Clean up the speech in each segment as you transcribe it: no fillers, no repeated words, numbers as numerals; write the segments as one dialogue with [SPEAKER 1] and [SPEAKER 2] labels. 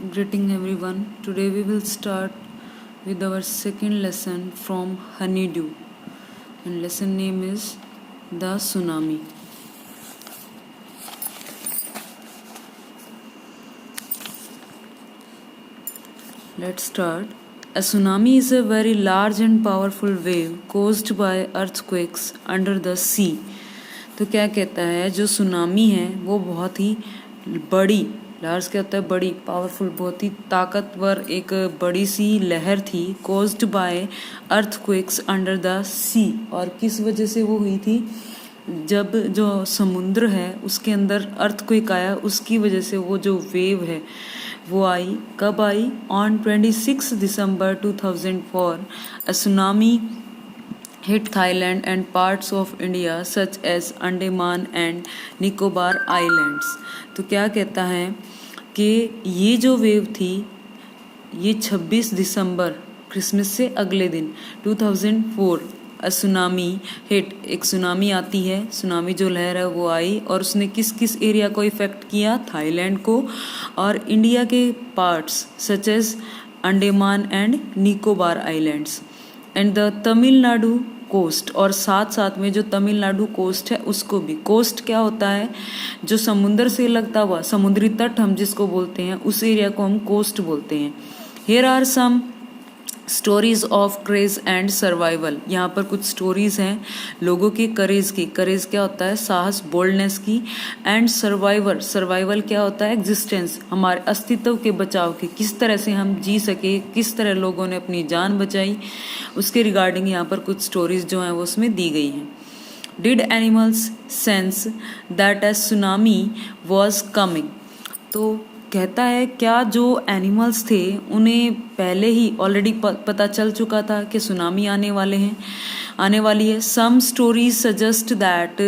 [SPEAKER 1] Greeting everyone. Today we will start with our second lesson from Honeydew, and lesson name is The Tsunami. Let's start. A tsunami is a very large and powerful wave caused by earthquakes under the sea. तो क्या कहता है, जो tsunami है वो बहुत ही बड़ी, large क्या होता है बड़ी, पावरफुल, बहुत ही ताकतवर एक बड़ी सी लहर थी, caused by earthquakes under the sea. और किस वजह से वो हुई थी? जब जो समुद्र है उसके अंदर अर्थक्वेक आया, उसकी वजह से वो जो वेव है वो आई। कब आई? On 26 December 2004 a tsunami hit Thailand and parts of India such as Andaman and Nicobar Islands। तो क्या कहता है कि ये जो वेव थी ये 26 दिसंबर, क्रिसमस से अगले दिन 2004 सुनामी हिट, एक सुनामी आती है, सुनामी जो लहर है वो आई और उसने किस किस एरिया को इफेक्ट किया? थाईलैंड को और इंडिया के parts such as Andaman and Nicobar islands and the Tamil Nadu coast. और साथ साथ में जो तमिलनाडु कोस्ट है उसको भी। कोस्ट क्या होता है? जो समुद्र से लगता हुआ समुद्री तट हम जिसको बोलते हैं उस एरिया को हम कोस्ट बोलते हैं। Here are some stories of courage and survival. यहाँ पर कुछ स्टोरीज हैं लोगों के करेज की। करेज क्या होता है? साहस, बोल्डनेस की। एंड सर्वाइवर, सर्वाइवल क्या होता है? एग्जिस्टेंस, हमारे अस्तित्व के बचाव की, किस तरह से हम जी सके, किस तरह लोगों ने अपनी जान बचाई, उसके रिगार्डिंग यहाँ पर कुछ स्टोरीज जो हैं वो उसमें दी गई हैं। Did animals sense that a tsunami was coming. तो कहता है क्या जो एनिमल्स थे उन्हें पहले ही ऑलरेडी पता चल चुका था कि सुनामी आने वाली है। Some stories suggest that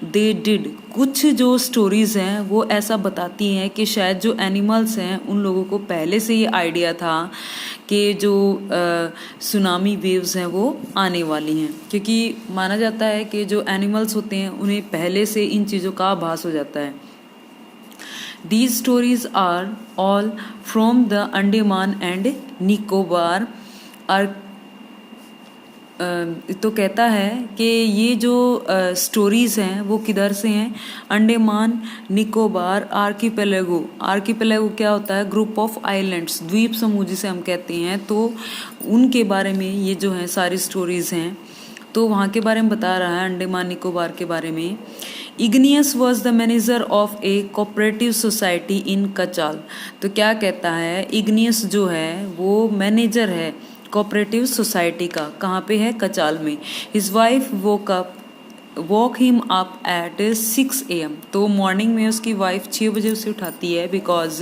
[SPEAKER 1] they did. कुछ जो स्टोरीज हैं वो ऐसा बताती हैं कि शायद जो एनिमल्स हैं उन लोगों को पहले से ये आइडिया था कि जो सुनामी वेव्स हैं वो आने वाली हैं, क्योंकि माना जाता है कि जो एनिमल्स होते हैं उन्हें पहले से इन चीज़ों का आभास हो जाता है। These stories are all from the Andaman and Nicobar are तो कहता है कि ये जो स्टोरीज़ हैं वो किधर से हैं? अंडमान निकोबार आर्किपेलागो। आर्किपेलागो क्या होता है? ग्रुप ऑफ आइलैंड्स, द्वीप समूह जिसे हम कहते हैं। तो उनके बारे में ये जो हैं सारी स्टोरीज़ हैं, तो वहाँ के बारे में बता रहा है, अंडमान निकोबार के बारे में। Ignatius was the manager of a cooperative society in Kachal. तो क्या कहता है? इग्नियस जो है वो मैनेजर है कोऑपरेटिव सोसाइटी का। कहाँ पे है? कचाल में। His wife walk him up at 6 AM। तो मॉर्निंग में उसकी वाइफ 6 बजे उसे उठाती है, because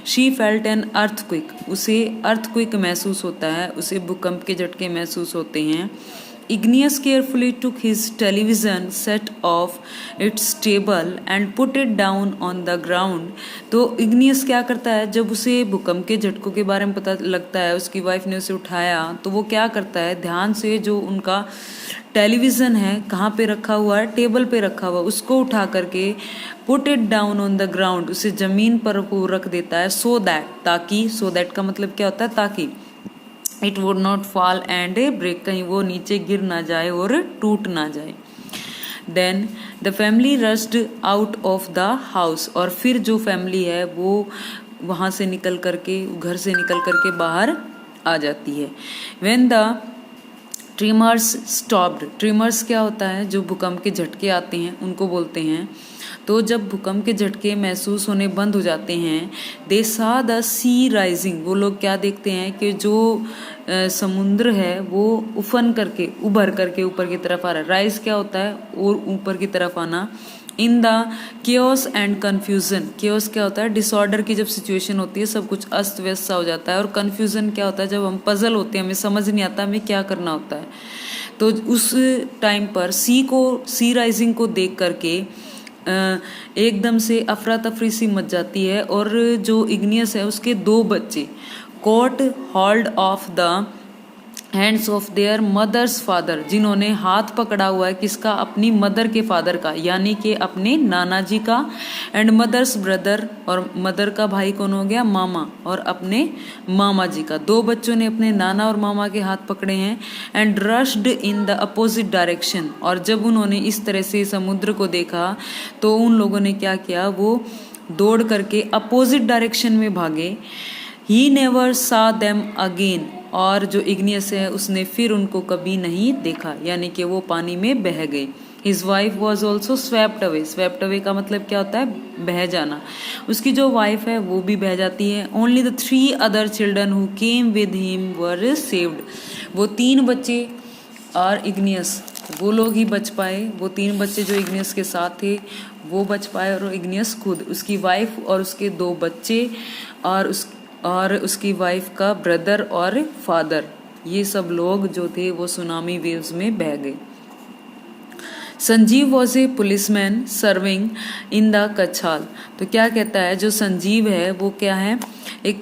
[SPEAKER 1] she felt an earthquake. उसे अर्थक्विक महसूस होता है, उसे भूकंप के झटके महसूस होते हैं। Igneous carefully took his television set off its table and put it down on the ground। तो Igneous क्या करता है? जब उसे भूकंप के झटकों के बारे में पता लगता है, उसकी वाइफ ने उसे उठाया, तो वो क्या करता है? ध्यान से जो उनका टेलीविज़न है कहाँ पे रखा हुआ है? टेबल पे रखा हुआ, उसको उठा करके put it down on the ground, उसे ज़मीन पर वो रख देता है। सो दैट, ताकि, सो दैट का मतलब क्या होता है? ताकि it would not fall and break, कहीं वो नीचे गिर ना जाए और टूट ना जाए। Then the family rushed out of the house. और फिर जो फैमिली है वो वहाँ से निकल करके, घर से निकल करके बाहर आ जाती है। When the trimmers stopped. Trimmers क्या होता है? जो भूकंप के झटके आते हैं उनको बोलते हैं। तो जब भूकंप के झटके महसूस होने बंद हो जाते हैं, दे सा द सी राइजिंग। वो लोग क्या देखते हैं कि जो समुद्र है वो उभर करके ऊपर की तरफ आ रहा है। राइज क्या होता है? और ऊपर की तरफ आना। In the chaos and confusion. Chaos क्या होता है? डिसऑर्डर की जब सिचुएशन होती है, सब कुछ अस्त व्यस्त सा हो जाता है। और कन्फ्यूजन क्या होता है? जब हम पजल होते हैं, हमें समझ नहीं आता हमें क्या करना होता है। तो उस टाइम पर सी राइजिंग को देख करके एकदम से अफरा तफरी सी मच जाती है। और जो इग्नियस है उसके 2 बच्चे caught hold of the hands of their mothers father, जिन्होंने हाथ पकड़ा हुआ है किसका, अपनी मदर के फादर का, यानी कि अपने नाना जी का, एंड मदर्स ब्रदर, और मदर का भाई कौन हो गया, मामा, और अपने मामा जी का। दो बच्चों ने अपने नाना और मामा के हाथ पकड़े हैं। And rushed in the opposite direction, और जब उन्होंने इस तरह से समुद्र को देखा तो उन लोगों ने क्या किया, वो दौड़ करके अपोजिट डायरेक्शन में भागे। ही नेवर सा देम अगेन, और जो इग्नियस है उसने फिर उनको कभी नहीं देखा, यानी कि वो पानी में बह गए। His wife was also swept away, swept away का मतलब क्या होता है, बह जाना। उसकी जो वाइफ है वो भी बह जाती है। Only the 3 other children who came with him were saved, वो 3 बच्चे और इग्नियस, वो लोग ही बच पाए। वो 3 बच्चे जो इग्नियस के साथ थे वो बच पाए, और इग्नियस खुद, उसकी वाइफ और उसके 2 बच्चे, और उसकी वाइफ का ब्रदर और फादर, ये सब लोग जो थे वो सुनामी वेव्स में बह गए। Sanjeev was a policeman serving in the Kachal, तो क्या कहता है, जो संजीव है वो क्या है, एक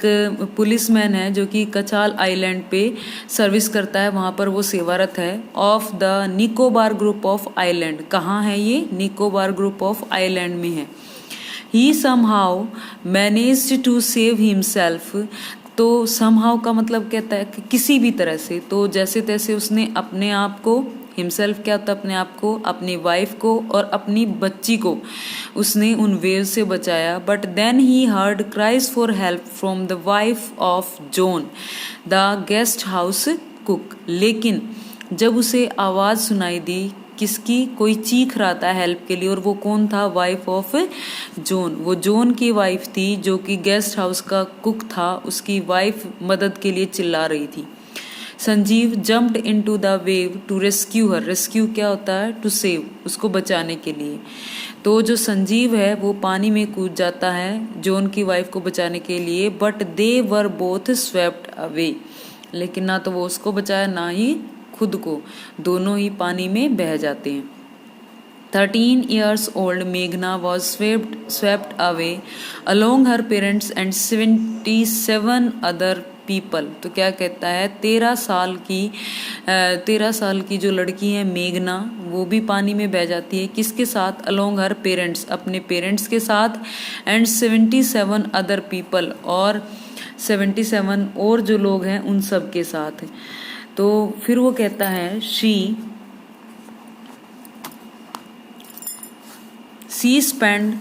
[SPEAKER 1] पुलिसमैन है जो कि कच्छाल आइलैंड पे सर्विस करता है, वहाँ पर वो सेवारत है। Of the Nicobar group of island, कहाँ है ये, निकोबार ग्रुप ऑफ आइलैंड में है। He somehow managed to save himself, तो somehow का मतलब कहता है कि किसी भी तरह से, तो जैसे तैसे उसने अपने आप को, himself क्या होता है, अपने आप को, अपनी वाइफ को और अपनी बच्ची को उसने उन वेव से बचाया। But then he heard cries for help from the wife of John the guest house cook, लेकिन जब उसे आवाज़ सुनाई दी किसकी, कोई चीख रहा था हेल्प के लिए, और वो कौन था, वाइफ ऑफ जॉन, वो जॉन की वाइफ थी जो कि गेस्ट हाउस का कुक था, उसकी वाइफ मदद के लिए चिल्ला रही थी। Sanjeev jumped into the wave to rescue her, rescue क्या होता है, टू सेव, उसको बचाने के लिए। तो जो संजीव है वो पानी में कूद जाता है जॉन की वाइफ को बचाने के लिए। But they were both swept away, लेकिन ना तो वो उसको बचाया ना ही खुद को, दोनों ही पानी में बह जाते हैं। 13 years old मेघना was swept away along her parents and 77 other people, तो क्या कहता है, 13 साल की जो लड़की है मेघना, वो भी पानी में बह जाती है, किसके साथ, along her parents, अपने पेरेंट्स के साथ, and 77 other people, और 77 और जो लोग हैं उन सब के साथ। तो फिर वो कहता है she spend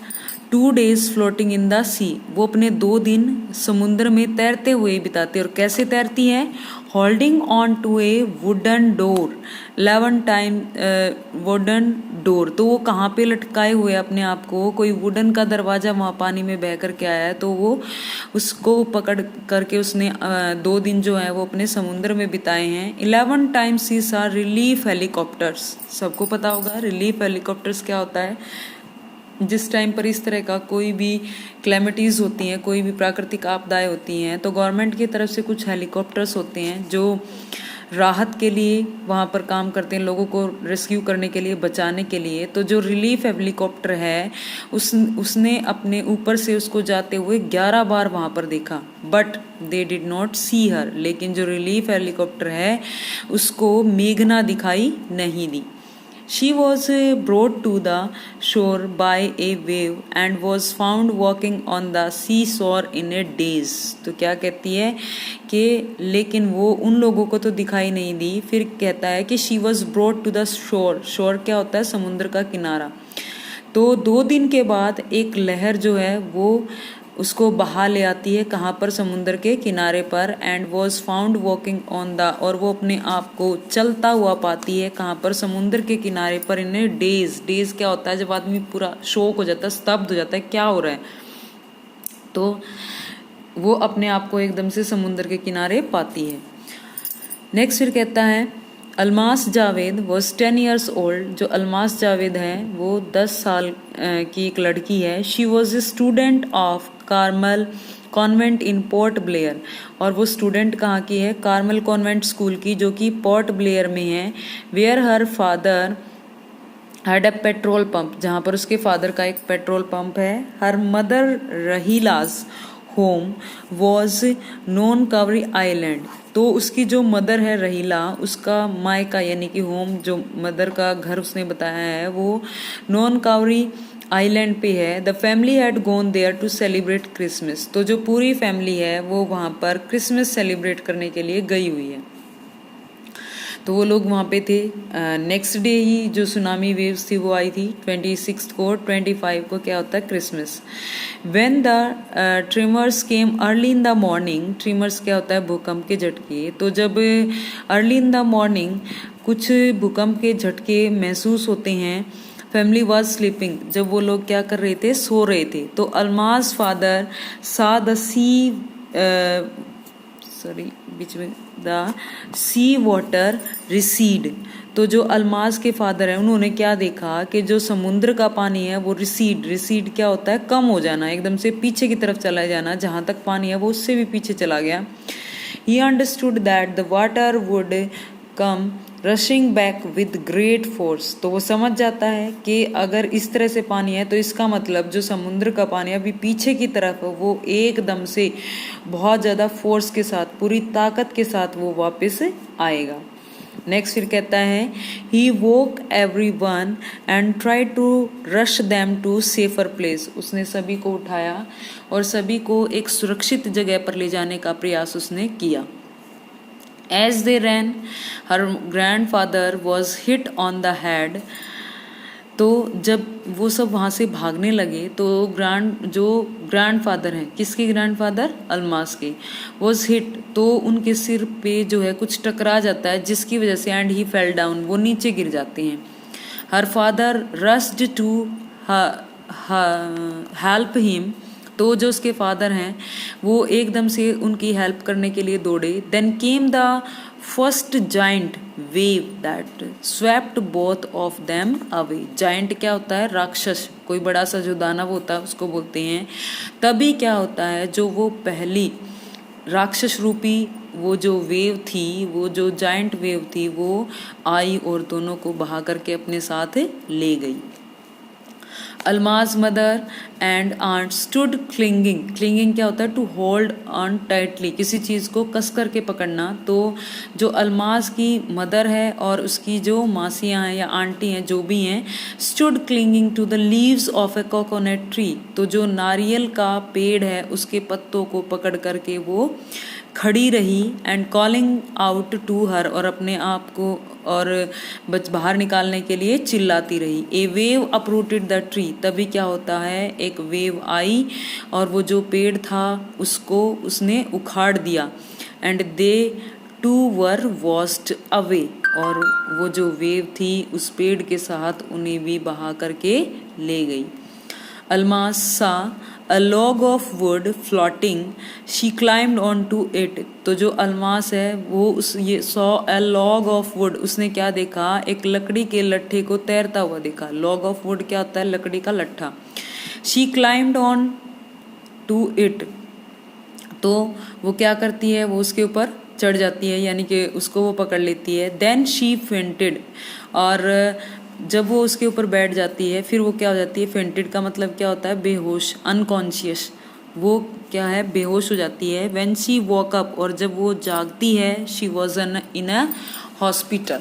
[SPEAKER 1] 2 days floating in the sea, वो अपने 2 दिन समुद्र में तैरते हुए बिताते, और कैसे तैरती है, holding on to a wooden door 11 time, wooden door, तो वो कहाँ पे लटकाए हुए अपने आप को, कोई वुडन का दरवाजा वहाँ पानी में बह करके आया है, तो वो उसको पकड़ करके उसने 2 दिन जो है वो अपने समुद्र में बिताए हैं। 11 टाइम्स सी सा रिलीफ हेलीकॉप्टर्स, सबको पता होगा रिलीफ हेलीकॉप्टर्स क्या होता है, जिस टाइम पर इस तरह का कोई भी क्लैमिटीज़ होती हैं, कोई भी प्राकृतिक आपदाएं होती हैं, तो गवर्नमेंट की तरफ से कुछ हेलीकॉप्टर्स होते हैं जो राहत के लिए वहाँ पर काम करते हैं, लोगों को रेस्क्यू करने के लिए, बचाने के लिए। तो जो रिलीफ हेलीकॉप्टर है उसने अपने ऊपर से उसको जाते हुए 11 बार वहाँ पर देखा, बट दे डिड नॉट सी हर, लेकिन जो रिलीफ हेलीकॉप्टर है उसको मेघना दिखाई नहीं दी। She was brought to the shore by a wave and was found walking on the seashore in a daze, तो क्या कहती है कि लेकिन वो उन लोगों को तो दिखाई नहीं दी, फिर कहता है कि she was brought to the shore, shore क्या होता है, समुद्र का किनारा। तो 2 दिन के बाद एक लहर जो है वो उसको बहा ले आती है, कहाँ पर, समुद्र के किनारे पर। And was found walking on the, और वो अपने आप को चलता हुआ पाती है, कहाँ पर, समुद्र के किनारे पर। इन डेज, डेज क्या होता है, जब आदमी पूरा शॉक हो जाता है, स्तब्ध हो जाता है, क्या हो रहा है, तो वो अपने आप को एकदम से समुद्र के किनारे पाती है। नेक्स्ट फिर कहता है Almas Javed was 10 years old, जो अलमास जावेद है वो 10 साल की एक लड़की है। She was a student of Carmel convent in port Blair, और वो स्टूडेंट कहाँ की है, कार्मल कॉन्वेंट स्कूल की, जो कि पोर्ट ब्लेयर में है। Where her father had a petrol pump, जहाँ पर उसके फादर का एक पेट्रोल पंप है। Her mother Rahila's home was Nancowry island, तो उसकी जो मदर है रहीला, उसका मायका यानी कि होम, जो मदर का घर उसने बताया है वो नॉन कावरी आइलैंड पे है। The family had gone there to celebrate Christmas, तो जो पूरी फैमिली है वो वहाँ पर क्रिसमस सेलिब्रेट करने के लिए गई हुई है, तो वो लोग वहाँ पे थे। नेक्स्ट डे ही जो सुनामी वेव्स थी वो आई थी 26 को, 25 को क्या होता है Christmas. When the trimmers came early in the morning, trimmers क्या होता है भूकंप के झटके, तो जब अर्ली इन द मॉर्निंग कुछ भूकंप के झटके महसूस होते हैं, फैमिली वॉज स्लीपिंग, जब वो लोग क्या कर रहे थे, सो रहे थे, तो अल्माज फादर सा द सी बीच में द सी वाटर रिसीड, तो जो अल्माज के फादर हैं उन्होंने क्या देखा कि जो समुद्र का पानी है वो रिसीड क्या होता है, कम हो जाना, एकदम से पीछे की तरफ चला जाना, जहाँ तक पानी है वो उससे भी पीछे चला गया। He understood that the water would come rushing back with great force, तो वो समझ जाता है कि अगर इस तरह से पानी है तो इसका मतलब जो समुद्र का पानी अभी पीछे की तरफ है वो एकदम से बहुत ज़्यादा फोर्स के साथ, पूरी ताकत के साथ वो वापस आएगा। नेक्स्ट फिर कहता है he woke everyone and try to rush them to safer place, उसने सभी को उठाया और सभी को एक सुरक्षित जगह पर ले जाने का प्रयास उसने किया। As they ran, her grandfather was hit on the head. तो जब वो सब वहाँ से भागने लगे तो जो ग्रैंडफादर हैं, किसके ग्रैंडफादर, अल्मास के, वॉज हिट, तो उनके सिर पे जो है कुछ टकरा जाता है जिसकी वजह से एंड ही फेल डाउन, वो नीचे गिर जाते हैं। Her father rushed to help him, तो जो उसके फादर हैं वो एकदम से उनकी हेल्प करने के लिए दौड़े। Then came the first giant wave that swept both of them away, giant क्या होता है, राक्षस, कोई बड़ा सा जो दानव होता है उसको बोलते हैं। तभी क्या होता है, जो वो पहली राक्षस रूपी वो जो वेव थी, वो जो जाइंट वेव थी, वो आई और दोनों को बहा करके अपने साथ ले गई। Almas mother and aunt stood clinging क्या होता है, टू होल्ड ऑन टाइटली, किसी चीज़ को कस करके पकड़ना। तो जो अल्माज की मदर है और उसकी जो मासियाँ हैं या आंटी हैं जो भी हैं, stood clinging to the leaves of a coconut tree, तो जो नारियल का पेड़ है उसके पत्तों को पकड़ करके वो खड़ी रही। And calling out to her, और अपने आप को और बाहर निकालने के लिए चिल्लाती रही। ए वेव अपरूटेड द ट्री, तभी क्या होता है, एक वेव आई और वो जो पेड़ था उसको उसने उखाड़ दिया। And they too were washed away, और वो जो वेव थी उस पेड़ के साथ उन्हें भी बहा करके ले गई। Almas saw a log of wood floating, she climbed on to it, तो जो अल्मास है वो उस ये saw a log of wood, उसने क्या देखा, एक लकड़ी के लट्ठे को तैरता हुआ देखा। लॉग ऑफ वुड क्या होता है, लकड़ी का लट्ठा। She climbed on to it, तो वो क्या करती है, वो उसके ऊपर चढ़ जाती है, यानी कि उसको वो पकड़ लेती है। देन शी फेंटेड, और जब वो उसके ऊपर बैठ जाती है फिर वो क्या हो जाती है, फेंटेड का मतलब क्या होता है, बेहोश, अनकॉन्शियस, वो क्या है, बेहोश हो जाती है। व्हेन शी वॉक अप, और जब वो जागती है, she was in a hospital,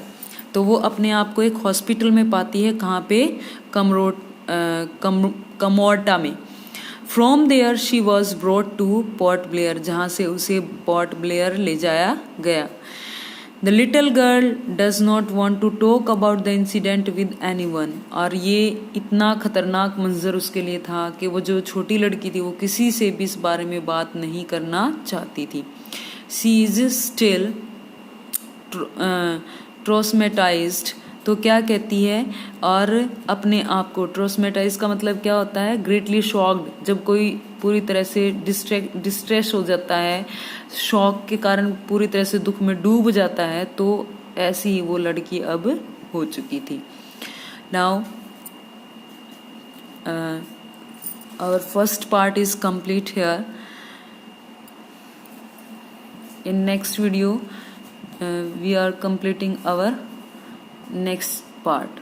[SPEAKER 1] तो वो अपने आप को एक हॉस्पिटल में पाती है, कहाँ पे, कमोर्टा में। From there she was brought to Port Blair, जहाँ से उसे पोर्ट ब्लेयर ले जाया गया। The little girl does not want to talk about the incident with anyone, और ये इतना खतरनाक मंजर उसके लिए था कि वो जो छोटी लड़की थी वो किसी से भी इस बारे में बात नहीं करना चाहती थी। सी इज स्टिल ट्रोस्मेटाइज्ड, तो क्या कहती है, और अपने आप को, ट्रोस्मेटाइज का मतलब क्या होता है, ग्रेटली शॉक्ड, जब कोई पूरी तरह से डिस्ट्रेस हो जाता है, शॉक के कारण पूरी तरह से दुख में डूब जाता है, तो ऐसी ही वो लड़की अब हो चुकी थी। Now our first part is complete here. In next video we are completing our next part.